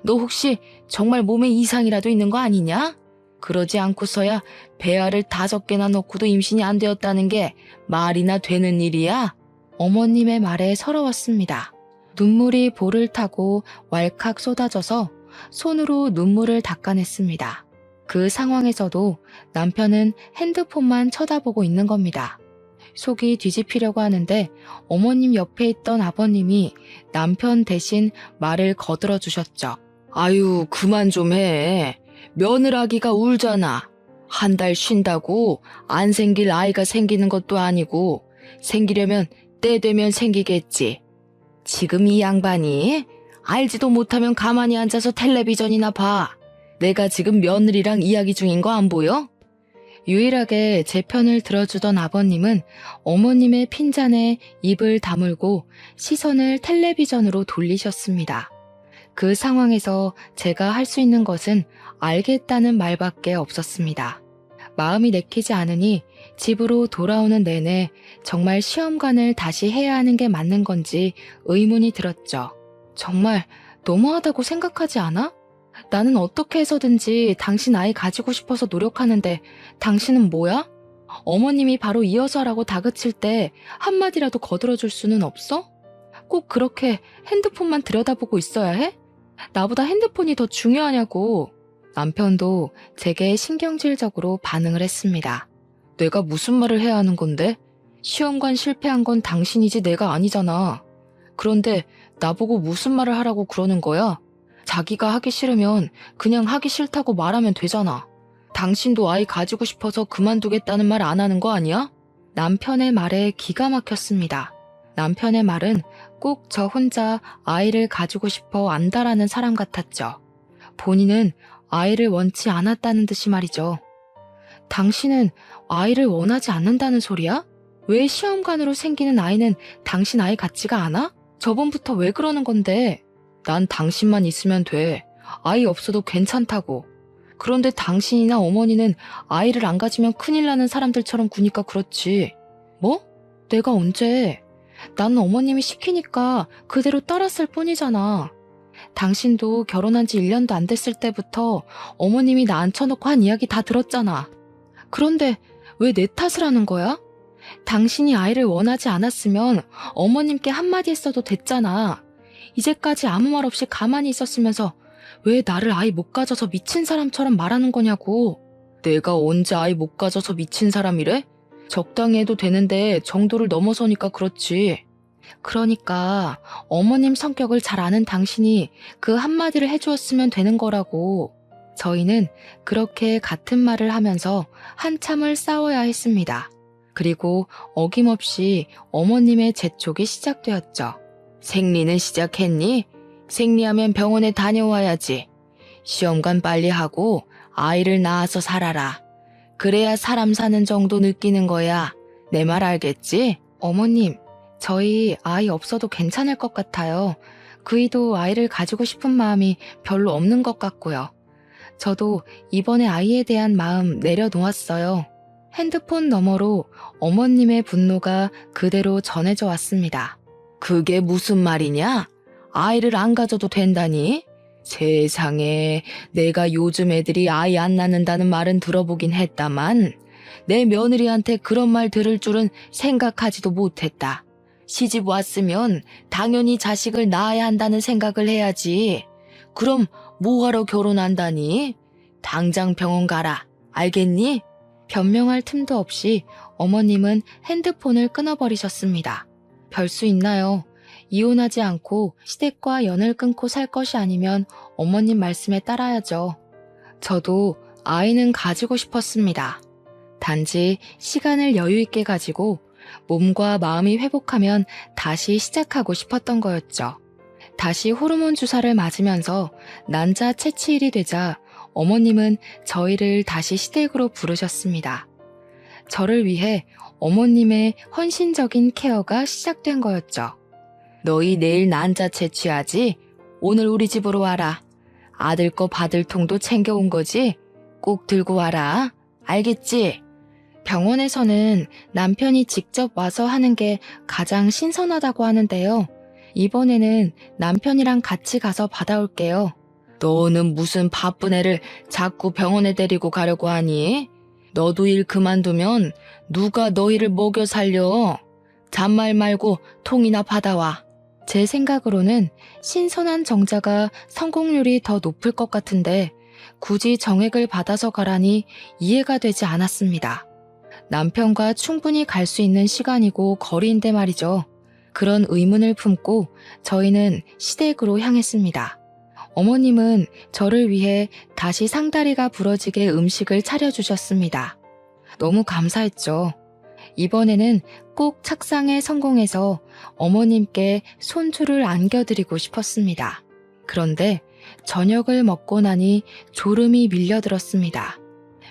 너 혹시 정말 몸에 이상이라도 있는 거 아니냐? 그러지 않고서야 배알을 5개나 넣고도 임신이 안 되었다는 게 말이나 되는 일이야? 어머님의 말에 서러웠습니다. 눈물이 볼을 타고 왈칵 쏟아져서 손으로 눈물을 닦아냈습니다. 그 상황에서도 남편은 핸드폰만 쳐다보고 있는 겁니다. 속이 뒤집히려고 하는데 어머님 옆에 있던 아버님이 남편 대신 말을 거들어 주셨죠. 아유, 그만 좀 해. 며느라기가 울잖아. 한 달 쉰다고 안 생길 아이가 생기는 것도 아니고 생기려면 때 되면 생기겠지. 지금 이 양반이 알지도 못하면 가만히 앉아서 텔레비전이나 봐. 내가 지금 며느리랑 이야기 중인 거 안 보여? 유일하게 제 편을 들어주던 아버님은 어머님의 핀잔에 입을 다물고 시선을 텔레비전으로 돌리셨습니다. 그 상황에서 제가 할 수 있는 것은 알겠다는 말밖에 없었습니다. 마음이 내키지 않으니 집으로 돌아오는 내내 정말 시험관을 다시 해야 하는 게 맞는 건지 의문이 들었죠. 정말 너무하다고 생각하지 않아? 나는 어떻게 해서든지 당신 아이 가지고 싶어서 노력하는데 당신은 뭐야? 어머님이 바로 이어서 하라고 다그칠 때 한마디라도 거들어줄 수는 없어? 꼭 그렇게 핸드폰만 들여다보고 있어야 해? 나보다 핸드폰이 더 중요하냐고. 남편도 제게 신경질적으로 반응을 했습니다. 내가 무슨 말을 해야 하는 건데? 시험관 실패한 건 당신이지 내가 아니잖아. 그런데 나보고 무슨 말을 하라고 그러는 거야? 자기가 하기 싫으면 그냥 하기 싫다고 말하면 되잖아. 당신도 아이 가지고 싶어서 그만두겠다는 말 안 하는 거 아니야? 남편의 말에 기가 막혔습니다. 남편의 말은 꼭 저 혼자 아이를 가지고 싶어 안다라는 사람 같았죠. 본인은 아이를 원치 않았다는 듯이 말이죠. 당신은 아이를 원하지 않는다는 소리야? 왜 시험관으로 생기는 아이는 당신 아이 같지가 않아? 저번부터 왜 그러는 건데? 난 당신만 있으면 돼. 아이 없어도 괜찮다고. 그런데 당신이나 어머니는 아이를 안 가지면 큰일 나는 사람들처럼 구니까 그렇지. 뭐? 내가 언제? 나는 어머님이 시키니까 그대로 따랐을 뿐이잖아. 당신도 결혼한 지 1년도 안 됐을 때부터 어머님이 나 앉혀놓고 한 이야기 다 들었잖아. 그런데 왜 내 탓을 하는 거야? 당신이 아이를 원하지 않았으면 어머님께 한마디 했어도 됐잖아. 이제까지 아무 말 없이 가만히 있었으면서 왜 나를 아이 못 가져서 미친 사람처럼 말하는 거냐고. 내가 언제 아이 못 가져서 미친 사람이래? 적당히 해도 되는데 정도를 넘어서니까 그렇지. 그러니까 어머님 성격을 잘 아는 당신이 그 한마디를 해주었으면 되는 거라고. 저희는 그렇게 같은 말을 하면서 한참을 싸워야 했습니다. 그리고 어김없이 어머님의 재촉이 시작되었죠. 생리는 시작했니? 생리하면 병원에 다녀와야지. 시험관 빨리 하고 아이를 낳아서 살아라. 그래야 사람 사는 정도 느끼는 거야. 내 말 알겠지? 어머님, 저희 아이 없어도 괜찮을 것 같아요. 그이도 아이를 가지고 싶은 마음이 별로 없는 것 같고요. 저도 이번에 아이에 대한 마음 내려놓았어요. 핸드폰 너머로 어머님의 분노가 그대로 전해져 왔습니다. 그게 무슨 말이냐? 아이를 안 가져도 된다니? 세상에, 내가 요즘 애들이 아이 안 낳는다는 말은 들어보긴 했다만 내 며느리한테 그런 말 들을 줄은 생각하지도 못했다. 시집 왔으면 당연히 자식을 낳아야 한다는 생각을 해야지. 그럼 뭐하러 결혼한다니? 당장 병원 가라. 알겠니? 변명할 틈도 없이 어머님은 핸드폰을 끊어버리셨습니다. 별 수 있나요? 이혼하지 않고 시댁과 연을 끊고 살 것이 아니면 어머님 말씀에 따라야죠. 저도 아이는 가지고 싶었습니다. 단지 시간을 여유 있게 가지고 몸과 마음이 회복하면 다시 시작하고 싶었던 거였죠. 다시 호르몬 주사를 맞으면서 난자 채취일이 되자 어머님은 저희를 다시 시댁으로 부르셨습니다. 저를 위해 어머님의 헌신적인 케어가 시작된 거였죠. 너희 내일 난자 채취하지? 오늘 우리 집으로 와라. 아들 거 받을 통도 챙겨온 거지? 꼭 들고 와라. 알겠지? 병원에서는 남편이 직접 와서 하는 게 가장 신선하다고 하는데요. 이번에는 남편이랑 같이 가서 받아올게요. 너는 무슨 바쁜 애를 자꾸 병원에 데리고 가려고 하니? 너도 일 그만두면 누가 너희를 먹여 살려? 잔말 말고 통이나 받아와. 제 생각으로는 신선한 정자가 성공률이 더 높을 것 같은데 굳이 정액을 받아서 가라니 이해가 되지 않았습니다. 남편과 충분히 갈 수 있는 시간이고 거리인데 말이죠. 그런 의문을 품고 저희는 시댁으로 향했습니다. 어머님은 저를 위해 다시 상다리가 부러지게 음식을 차려주셨습니다. 너무 감사했죠. 이번에는 꼭 착상에 성공해서 어머님께 손주를 안겨드리고 싶었습니다. 그런데 저녁을 먹고 나니 졸음이 밀려들었습니다.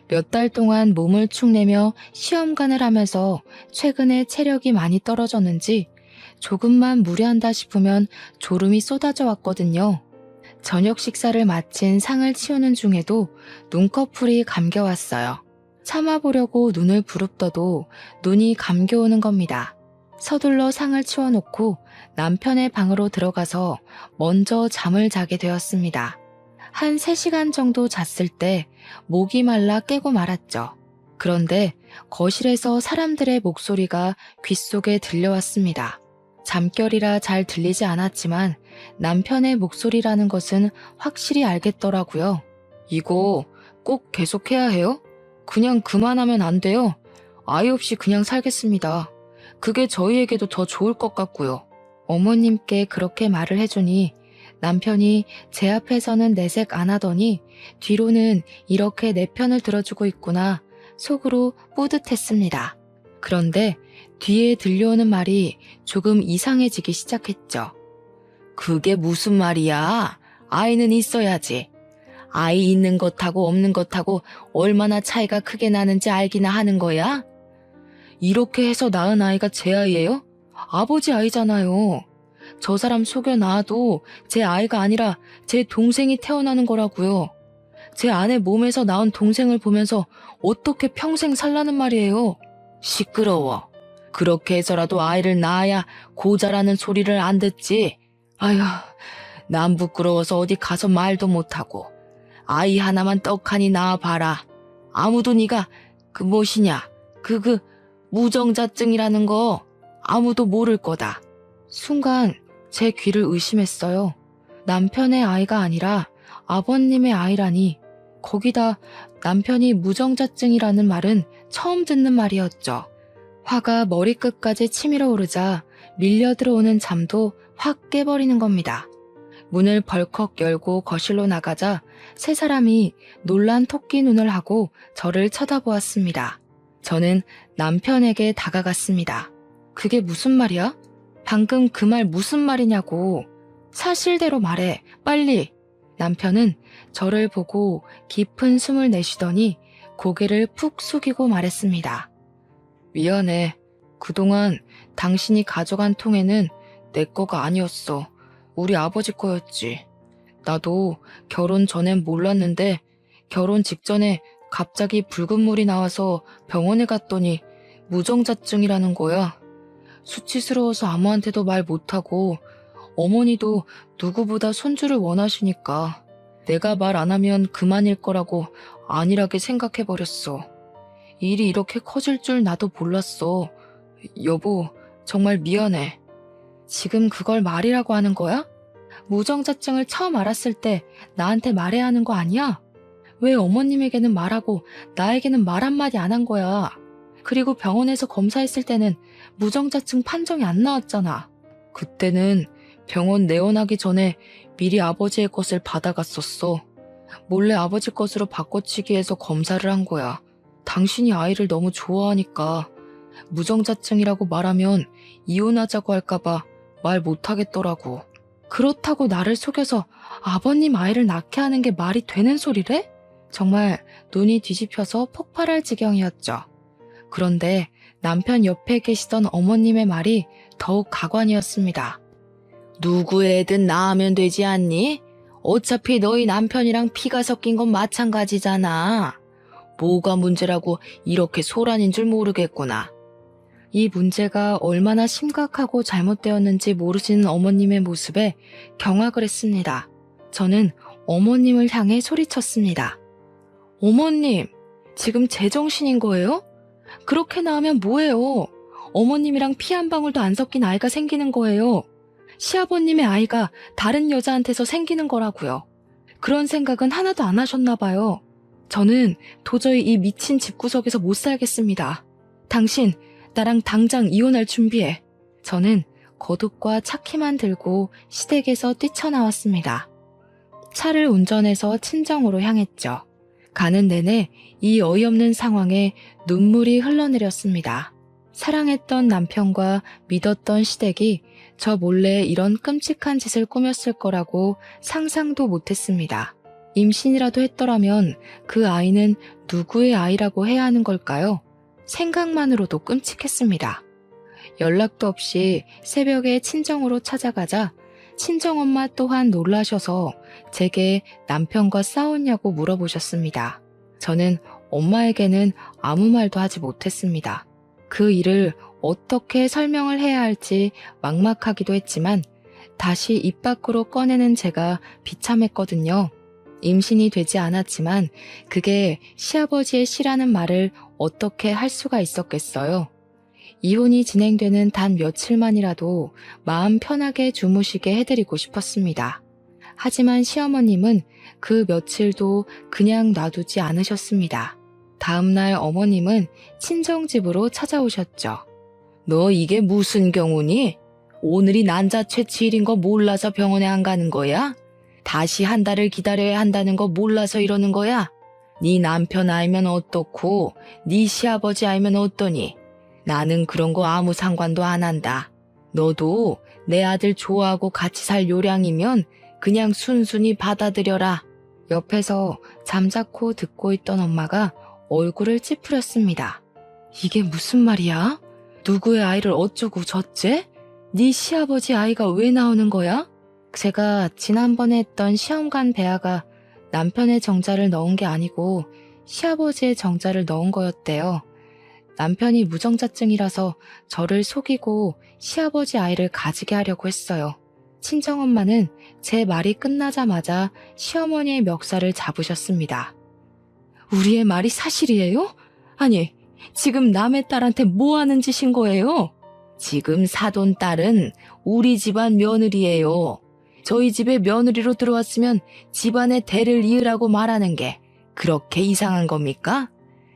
몇 달 동안 몸을 축내며 시험관을 하면서 최근에 체력이 많이 떨어졌는지 조금만 무리한다 싶으면 졸음이 쏟아져 왔거든요. 저녁 식사를 마친 상을 치우는 중에도 눈꺼풀이 감겨왔어요. 참아보려고 눈을 부릅떠도 눈이 감겨오는 겁니다. 서둘러 상을 치워놓고 남편의 방으로 들어가서 먼저 잠을 자게 되었습니다. 한 3시간 정도 잤을 때 목이 말라 깨고 말았죠. 그런데 거실에서 사람들의 목소리가 귓속에 들려왔습니다. 잠결이라 잘 들리지 않았지만 남편의 목소리라는 것은 확실히 알겠더라고요. 이거 꼭 계속해야 해요? 그냥 그만하면 안 돼요. 아이 없이 그냥 살겠습니다. 그게 저희에게도 더 좋을 것 같고요. 어머님께 그렇게 말을 해주니 남편이 제 앞에서는 내색 안 하더니 뒤로는 이렇게 내 편을 들어주고 있구나 속으로 뿌듯했습니다. 그런데 뒤에 들려오는 말이 조금 이상해지기 시작했죠. 그게 무슨 말이야? 아이는 있어야지. 아이 있는 것하고 없는 것하고 얼마나 차이가 크게 나는지 알기나 하는 거야? 이렇게 해서 낳은 아이가 제 아이예요? 아버지 아이잖아요. 저 사람 속여 낳아도 제 아이가 아니라 제 동생이 태어나는 거라고요. 제 아내 몸에서 낳은 동생을 보면서 어떻게 평생 살라는 말이에요. 시끄러워. 그렇게 해서라도 아이를 낳아야 고자라는 소리를 안 듣지. 아휴, 난 부끄러워서 어디 가서 말도 못하고. 아이 하나만 떡하니 낳아봐라. 아무도 네가 그 무엇이냐, 무정자증이라는 거 아무도 모를 거다. 순간 제 귀를 의심했어요. 남편의 아이가 아니라 아버님의 아이라니. 거기다 남편이 무정자증이라는 말은 처음 듣는 말이었죠. 화가 머리끝까지 치밀어 오르자 밀려 들어오는 잠도 확 깨버리는 겁니다. 문을 벌컥 열고 거실로 나가자 세 사람이 놀란 토끼 눈을 하고 저를 쳐다보았습니다. 저는 남편에게 다가갔습니다. 그게 무슨 말이야? 방금 그 말 무슨 말이냐고. 사실대로 말해, 빨리. 남편은 저를 보고 깊은 숨을 내쉬더니 고개를 푹 숙이고 말했습니다. 미안해. 그동안 당신이 가져간 통에는 내 거가 아니었어. 우리 아버지 거였지. 나도 결혼 전엔 몰랐는데 결혼 직전에 갑자기 붉은 물이 나와서 병원에 갔더니 무정자증이라는 거야. 수치스러워서 아무한테도 말 못하고 어머니도 누구보다 손주를 원하시니까 내가 말 안 하면 그만일 거라고 안일하게 생각해버렸어. 일이 이렇게 커질 줄 나도 몰랐어. 여보, 정말 미안해. 지금 그걸 말이라고 하는 거야? 무정자증을 처음 알았을 때 나한테 말해야 하는 거 아니야? 왜 어머님에게는 말하고 나에게는 말 한마디 안 한 거야? 그리고 병원에서 검사했을 때는 무정자증 판정이 안 나왔잖아. 그때는 병원 내원하기 전에 미리 아버지의 것을 받아갔었어. 몰래 아버지 것으로 바꿔치기 해서 검사를 한 거야. 당신이 아이를 너무 좋아하니까 무정자증이라고 말하면 이혼하자고 할까봐 말 못하겠더라고. 그렇다고 나를 속여서 아버님 아이를 낳게 하는 게 말이 되는 소리래? 정말 눈이 뒤집혀서 폭발할 지경이었죠. 그런데 남편 옆에 계시던 어머님의 말이 더욱 가관이었습니다. 누구 애든 낳으면 되지 않니? 어차피 너희 남편이랑 피가 섞인 건 마찬가지잖아. 뭐가 문제라고 이렇게 소란인 줄 모르겠구나. 이 문제가 얼마나 심각하고 잘못되었는지 모르시는 어머님의 모습에 경악을 했습니다. 저는 어머님을 향해 소리쳤습니다. 어머님, 지금 제정신인 거예요? 그렇게 나으면 뭐예요? 어머님이랑 피 한 방울도 안 섞인 아이가 생기는 거예요. 시아버님의 아이가 다른 여자한테서 생기는 거라고요. 그런 생각은 하나도 안 하셨나 봐요. 저는 도저히 이 미친 집구석에서 못 살겠습니다. 당신, 나랑 당장 이혼할 준비해. 저는 거둑과 차키만 들고 시댁에서 뛰쳐나왔습니다. 차를 운전해서 친정으로 향했죠. 가는 내내 이 어이없는 상황에 눈물이 흘러내렸습니다. 사랑했던 남편과 믿었던 시댁이 저 몰래 이런 끔찍한 짓을 꾸몄을 거라고 상상도 못했습니다. 임신이라도 했더라면 그 아이는 누구의 아이라고 해야 하는 걸까요? 생각만으로도 끔찍했습니다. 연락도 없이 새벽에 친정으로 찾아가자 친정엄마 또한 놀라셔서 제게 남편과 싸웠냐고 물어보셨습니다. 저는 엄마에게는 아무 말도 하지 못했습니다. 그 일을 어떻게 설명을 해야 할지 막막하기도 했지만 다시 입 밖으로 꺼내는 제가 비참했거든요. 임신이 되지 않았지만 그게 시아버지의 시라는 말을 어떻게 할 수가 있었겠어요. 이혼이 진행되는 단 며칠만이라도 마음 편하게 주무시게 해드리고 싶었습니다. 하지만 시어머님은 그 며칠도 그냥 놔두지 않으셨습니다. 다음날 어머님은 친정집으로 찾아오셨죠. 너 이게 무슨 경우니? 오늘이 난자 채취일인 거 몰라서 병원에 안 가는 거야? 다시 한 달을 기다려야 한다는 거 몰라서 이러는 거야? 네 남편 알면 어떻고 네 시아버지 알면 어떠니? 나는 그런 거 아무 상관도 안 한다. 너도 내 아들 좋아하고 같이 살 요량이면 그냥 순순히 받아들여라. 옆에서 잠자코 듣고 있던 엄마가 얼굴을 찌푸렸습니다. 이게 무슨 말이야? 누구의 아이를 어쩌고 저째? 네 시아버지 아이가 왜 나오는 거야? 제가 지난번에 했던 시험관 배아가 남편의 정자를 넣은 게 아니고 시아버지의 정자를 넣은 거였대요. 남편이 무정자증이라서 저를 속이고 시아버지 아이를 가지게 하려고 했어요. 친정엄마는 제 말이 끝나자마자 시어머니의 멱살을 잡으셨습니다. 우리의 말이 사실이에요? 아니, 지금 남의 딸한테 뭐 하는 짓인 거예요? 지금 사돈 딸은 우리 집안 며느리예요. 저희 집에 며느리로 들어왔으면 집안의 대를 이으라고 말하는 게 그렇게 이상한 겁니까?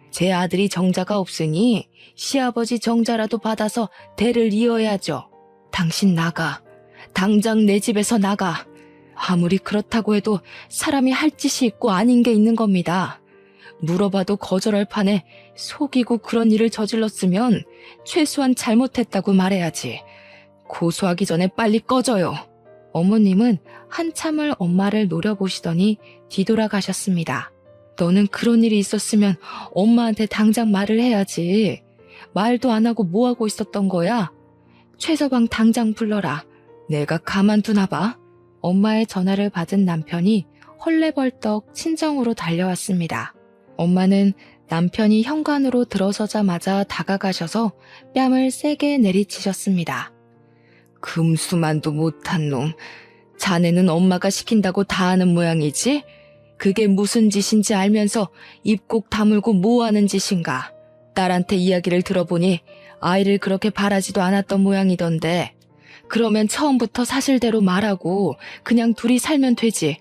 제 아들이 정자가 없으니 시아버지 정자라도 받아서 대를 이어야죠. 당신 나가. 당장 내 집에서 나가. 아무리 그렇다고 해도 사람이 할 짓이 있고 아닌 게 있는 겁니다. 물어봐도 거절할 판에 속이고 그런 일을 저질렀으면 최소한 잘못했다고 말해야지. 고소하기 전에 빨리 꺼져요. 어머님은 한참을 엄마를 노려보시더니 뒤돌아가셨습니다. 너는 그런 일이 있었으면 엄마한테 당장 말을 해야지. 말도 안 하고 뭐 하고 있었던 거야? 최서방 당장 불러라. 내가 가만두나 봐. 엄마의 전화를 받은 남편이 헐레벌떡 친정으로 달려왔습니다. 엄마는 남편이 현관으로 들어서자마자 다가가셔서 뺨을 세게 내리치셨습니다. 금수만도 못한 놈. 자네는 엄마가 시킨다고 다 하는 모양이지? 그게 무슨 짓인지 알면서 입 꼭 다물고 뭐 하는 짓인가? 딸한테 이야기를 들어보니 아이를 그렇게 바라지도 않았던 모양이던데. 그러면 처음부터 사실대로 말하고 그냥 둘이 살면 되지.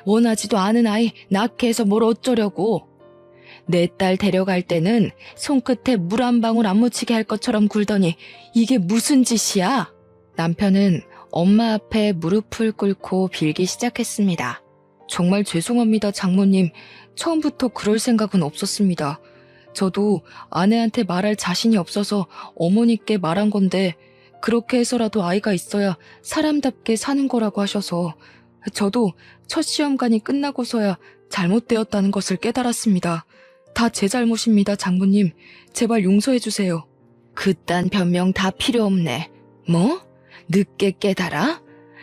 원하지도 않은 아이 낳게 해서 뭘 어쩌려고. 내 딸 데려갈 때는 손끝에 물 한 방울 안 묻히게 할 것처럼 굴더니 이게 무슨 짓이야? 남편은 엄마 앞에 무릎을 꿇고 빌기 시작했습니다. 정말 죄송합니다, 장모님. 처음부터 그럴 생각은 없었습니다. 저도 아내한테 말할 자신이 없어서 어머니께 말한 건데 그렇게 해서라도 아이가 있어야 사람답게 사는 거라고 하셔서 저도 첫 시험관이 끝나고서야 잘못되었다는 것을 깨달았습니다. 다 제 잘못입니다, 장모님. 제발 용서해 주세요. 그딴 변명 다 필요 없네. 뭐? 늦게 깨달아?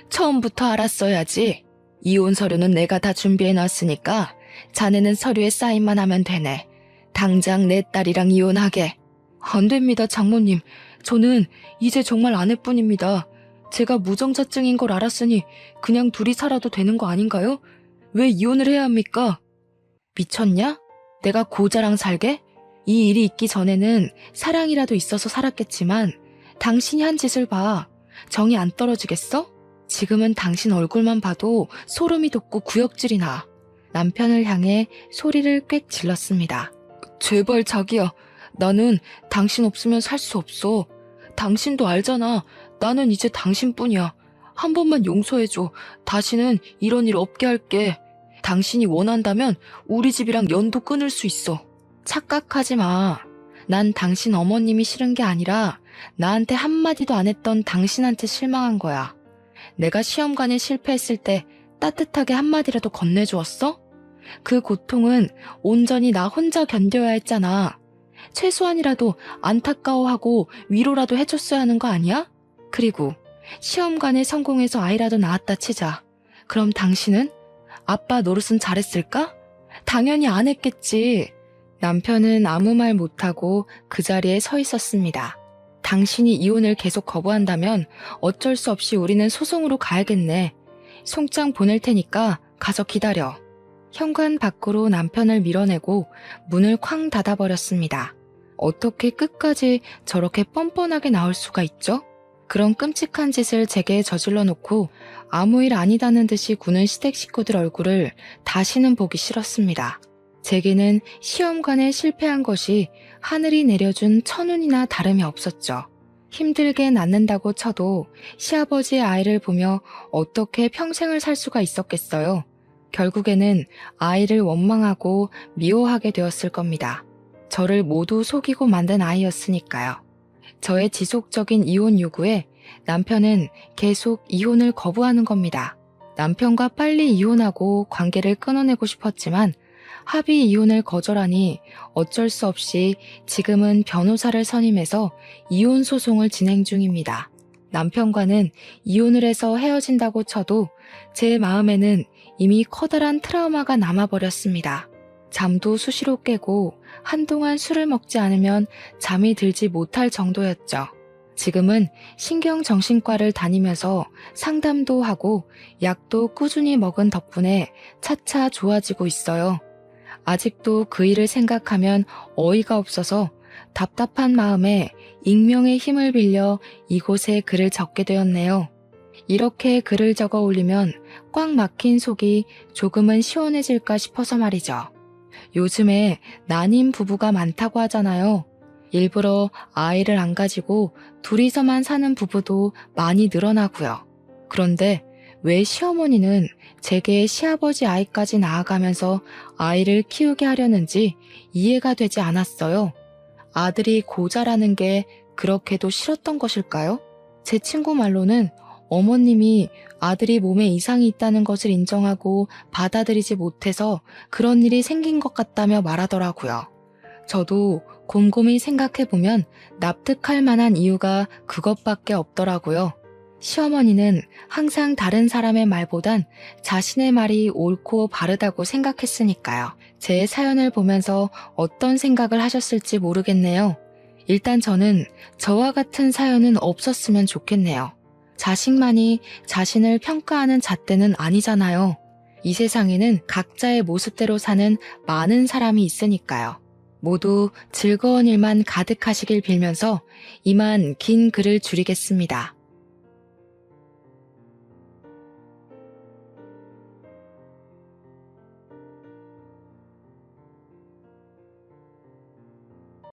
처음부터 알았어야지. 이혼 서류는 내가 다 준비해놨으니까 자네는 서류에 사인만 하면 되네. 당장 내 딸이랑 이혼하게. 안 됩니다, 장모님. 저는 이제 정말 아내뿐입니다. 제가 무정자증인 걸 알았으니 그냥 둘이 살아도 되는 거 아닌가요? 왜 이혼을 해야 합니까? 미쳤냐? 내가 고자랑 살게? 이 일이 있기 전에는 사랑이라도 있어서 살았겠지만 당신이 한 짓을 봐. 정이 안 떨어지겠어? 지금은 당신 얼굴만 봐도 소름이 돋고 구역질이 나. 남편을 향해 소리를 꽥 질렀습니다. 제발 자기야. 나는 당신 없으면 살 수 없어. 당신도 알잖아. 나는 이제 당신뿐이야. 한 번만 용서해줘. 다시는 이런 일 없게 할게. 당신이 원한다면 우리 집이랑 연도 끊을 수 있어. 착각하지 마. 난 당신 어머님이 싫은 게 아니라 나한테 한마디도 안 했던 당신한테 실망한 거야. 내가 시험관에 실패했을 때 따뜻하게 한마디라도 건네주었어? 그 고통은 온전히 나 혼자 견뎌야 했잖아. 최소한이라도 안타까워하고 위로라도 해줬어야 하는 거 아니야? 그리고 시험관에 성공해서 아이라도 낳았다 치자. 그럼 당신은? 아빠 노릇은 잘했을까? 당연히 안 했겠지. 남편은 아무 말 못하고 그 자리에 서 있었습니다. 당신이 이혼을 계속 거부한다면 어쩔 수 없이 우리는 소송으로 가야겠네. 송장 보낼 테니까 가서 기다려. 현관 밖으로 남편을 밀어내고 문을 쾅 닫아버렸습니다. 어떻게 끝까지 저렇게 뻔뻔하게 나올 수가 있죠? 그런 끔찍한 짓을 제게 저질러 놓고 아무 일 아니다는 듯이 구는 시댁 식구들 얼굴을 다시는 보기 싫었습니다. 제게는 시험관에 실패한 것이 하늘이 내려준 천운이나 다름이 없었죠. 힘들게 낳는다고 쳐도 시아버지의 아이를 보며 어떻게 평생을 살 수가 있었겠어요. 결국에는 아이를 원망하고 미워하게 되었을 겁니다. 저를 모두 속이고 만든 아이였으니까요. 저의 지속적인 이혼 요구에 남편은 계속 이혼을 거부하는 겁니다. 남편과 빨리 이혼하고 관계를 끊어내고 싶었지만 합의 이혼을 거절하니 어쩔 수 없이 지금은 변호사를 선임해서 이혼 소송을 진행 중입니다. 남편과는 이혼을 해서 헤어진다고 쳐도 제 마음에는 이미 커다란 트라우마가 남아버렸습니다. 잠도 수시로 깨고 한동안 술을 먹지 않으면 잠이 들지 못할 정도였죠. 지금은 신경정신과를 다니면서 상담도 하고 약도 꾸준히 먹은 덕분에 차차 좋아지고 있어요. 아직도 그 일을 생각하면 어이가 없어서 답답한 마음에 익명의 힘을 빌려 이곳에 글을 적게 되었네요. 이렇게 글을 적어 올리면 꽉 막힌 속이 조금은 시원해질까 싶어서 말이죠. 요즘에 난임 부부가 많다고 하잖아요. 일부러 아이를 안 가지고 둘이서만 사는 부부도 많이 늘어나고요. 그런데 왜 시어머니는 제게 시아버지 아이까지 낳아가면서 아이를 키우게 하려는지 이해가 되지 않았어요. 아들이 고자라는 게 그렇게도 싫었던 것일까요? 제 친구 말로는 어머님이 아들이 몸에 이상이 있다는 것을 인정하고 받아들이지 못해서 그런 일이 생긴 것 같다며 말하더라고요. 저도 곰곰이 생각해보면 납득할 만한 이유가 그것밖에 없더라고요. 시어머니는 항상 다른 사람의 말보단 자신의 말이 옳고 바르다고 생각했으니까요. 제 사연을 보면서 어떤 생각을 하셨을지 모르겠네요. 일단 저는 저와 같은 사연은 없었으면 좋겠네요. 자식만이 자신을 평가하는 잣대는 아니잖아요. 이 세상에는 각자의 모습대로 사는 많은 사람이 있으니까요. 모두 즐거운 일만 가득하시길 빌면서 이만 긴 글을 줄이겠습니다.